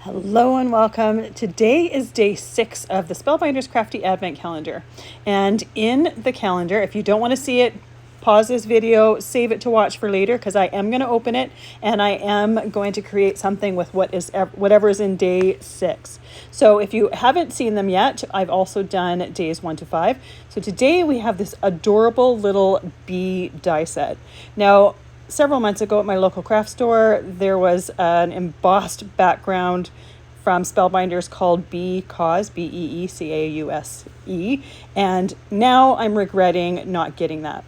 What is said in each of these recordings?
Hello and welcome. Today is day 6 of the Spellbinders Crafty Advent Calendar. And in the calendar, if you don't want to see it, pause this video, save it to watch for later because I am going to open it and I am going to create something with whatever is in day 6. So if you haven't seen them yet, I've also done days 1 to 5. So today we have this adorable little bee die set. Now, several months ago at my local craft store, there was an embossed background from Spellbinders called Beecause, Beecause, and now I'm regretting not getting that.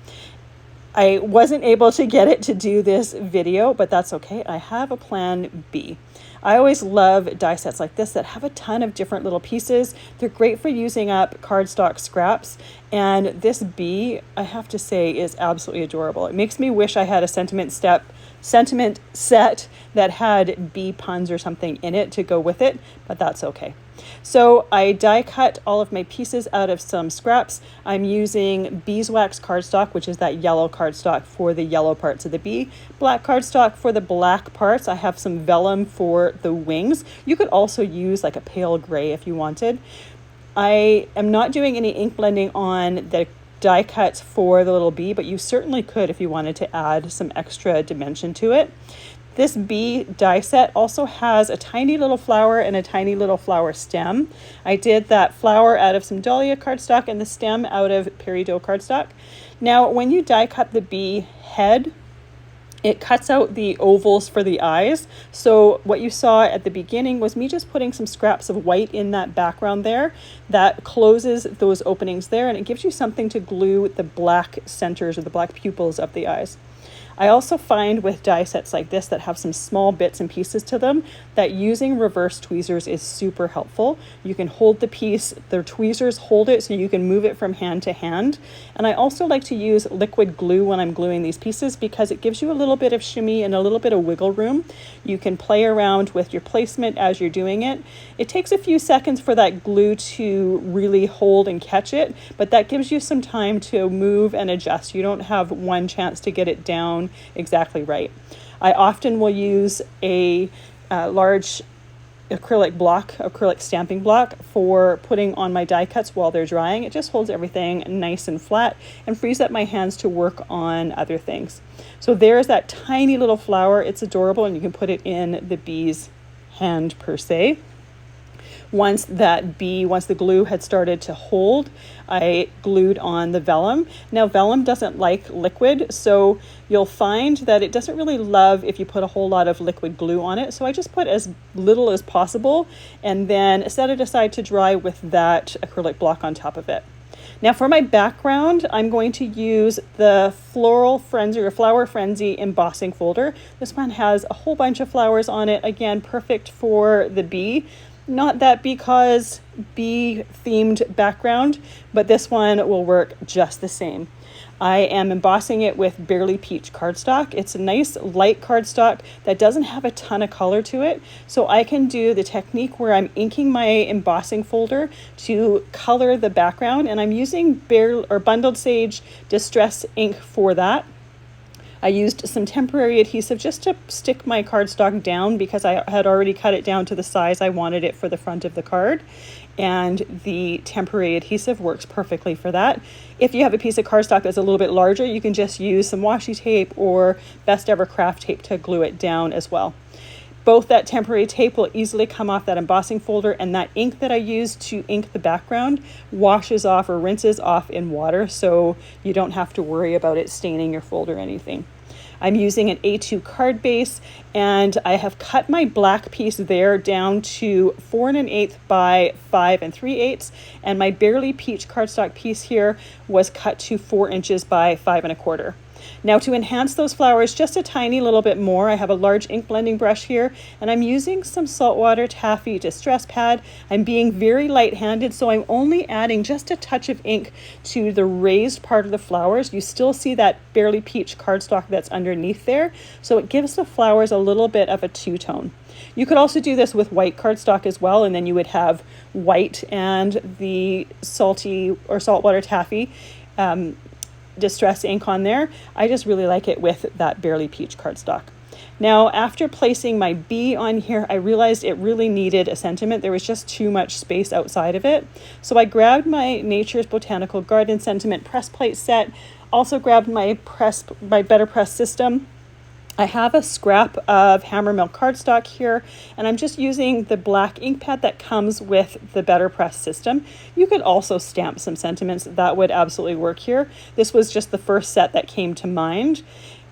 I wasn't able to get it to do this video, but that's okay. I have a plan B. I always love die sets like this that have a ton of different little pieces. They're great for using up cardstock scraps. And this bee, I have to say, is absolutely adorable. It makes me wish I had a sentiment set that had bee puns or something in it to go with it, but that's okay. So I die cut all of my pieces out of some scraps. I'm using Beeswax Cardstock, which is that yellow cardstock for the yellow parts of the bee, black cardstock for the black parts. I have some vellum for the wings. You could also use like a pale gray if you wanted. I am not doing any ink blending on the die cuts for the little bee, but you certainly could if you wanted to add some extra dimension to it. This bee die set also has a tiny little flower and a tiny little flower stem. I did that flower out of some Dahlia Cardstock and the stem out of Peridot Cardstock. Now, when you die cut the bee head, it cuts out the ovals for the eyes. So what you saw at the beginning was me just putting some scraps of white in that background there that closes those openings there, and it gives you something to glue the black centers or the black pupils of the eyes. I also find with die sets like this that have some small bits and pieces to them that using reverse tweezers is super helpful. You can hold the piece, the tweezers hold it so you can move it from hand to hand. And I also like to use liquid glue when I'm gluing these pieces because it gives you a little bit of shimmy and a little bit of wiggle room. You can play around with your placement as you're doing it. It takes a few seconds for that glue to really hold and catch it, but that gives you some time to move and adjust. You don't have one chance to get it down exactly right. I often will use a large acrylic stamping block for putting on my die cuts while they're drying. It just holds everything nice and flat and frees up my hands to work on other things. So there's that tiny little flower. It's adorable, and you can put it in the bee's hand per se. Once the glue had started to hold, I glued on the vellum. Now, vellum doesn't like liquid, so you'll find that it doesn't really love if you put a whole lot of liquid glue on it. So I just put as little as possible and then set it aside to dry with that acrylic block on top of it. Now for my background, I'm going to use the Flower Frenzy embossing folder. This one has a whole bunch of flowers on it. Again, perfect for the bee. Not that because bee themed background, but this one will work just the same. I am embossing it with Barely Peach cardstock. It's a nice light cardstock that doesn't have a ton of color to it. So I can do the technique where I'm inking my embossing folder to color the background, and I'm using Bundled Sage Distress ink for that. I used some temporary adhesive just to stick my cardstock down because I had already cut it down to the size I wanted it for the front of the card. And the temporary adhesive works perfectly for that. If you have a piece of cardstock that's a little bit larger, you can just use some washi tape or Best Ever Craft tape to glue it down as well. Both that temporary tape will easily come off that embossing folder, and that ink that I use to ink the background washes off or rinses off in water, so you don't have to worry about it staining your folder or anything. I'm using an A2 card base, and I have cut my black piece there down to 4 1/8 by 5 3/8, and my Barely Peach cardstock piece here was cut to 4 inches by 5 1/4. Now, to enhance those flowers just a tiny little bit more, I have a large ink blending brush here, and I'm using some saltwater taffy distress pad. I'm being very light-handed, so I'm only adding just a touch of ink to the raised part of the flowers. You still see that Barely Peach cardstock that's underneath there, so it gives the flowers a little bit of a two-tone. You could also do this with white cardstock as well, and then you would have white and the salty or saltwater taffy distress ink on there. I just really like it with that Barely Peach cardstock. Now, after placing my bee on here, I realized it really needed a sentiment. There was just too much space outside of it. So I grabbed my Nature's Botanical Garden sentiment press plate set, also grabbed my Better Press system. I have a scrap of Hammermill cardstock here, and I'm just using the black ink pad that comes with the Better Press system. You could also stamp some sentiments. That would absolutely work here. This was just the first set that came to mind.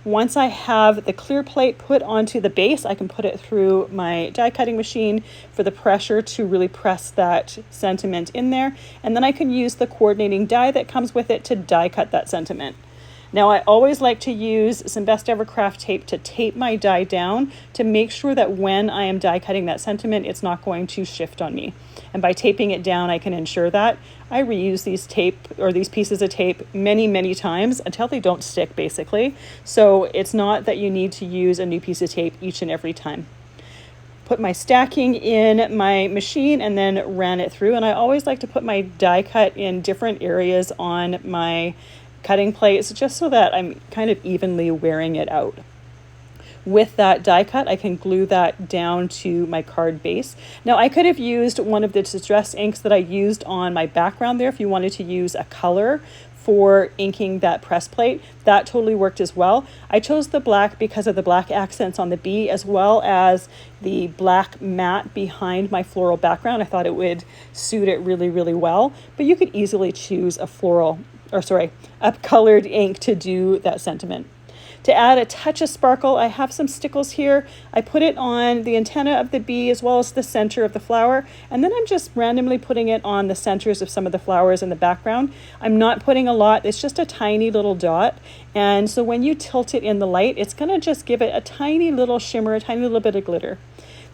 Once I have the clear plate put onto the base, I can put it through my die cutting machine for the pressure to really press that sentiment in there. And then I can use the coordinating die that comes with it to die cut that sentiment. Now, I always like to use some Best Ever Craft tape to tape my die down to make sure that when I am die cutting that sentiment, it's not going to shift on me. And by taping it down, I can ensure that. I reuse these pieces of tape many, many times until they don't stick, basically. So it's not that you need to use a new piece of tape each and every time. Put my stacking in my machine and then ran it through. And I always like to put my die cut in different areas on my cutting plates, just so that I'm kind of evenly wearing it out. With that die cut, I can glue that down to my card base. Now, I could have used one of the distress inks that I used on my background there if you wanted to use a color for inking that press plate. That totally worked as well. I chose the black because of the black accents on the bee, as well as the black matte behind my floral background. I thought it would suit it really, really well, but you could easily choose a colored ink to do that sentiment. To add a touch of sparkle, I have some stickles here. I put it on the antenna of the bee as well as the center of the flower, and then I'm just randomly putting it on the centers of some of the flowers in the background. I'm not putting a lot, it's just a tiny little dot, and so when you tilt it in the light, it's gonna just give it a tiny little shimmer, a tiny little bit of glitter.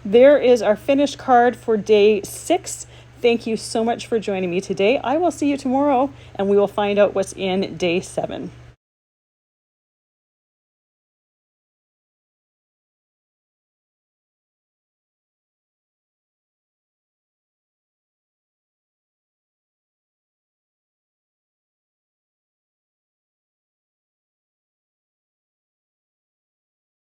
There is our finished card for day 6. Thank you so much for joining me today. I will see you tomorrow, and we will find out what's in day 7.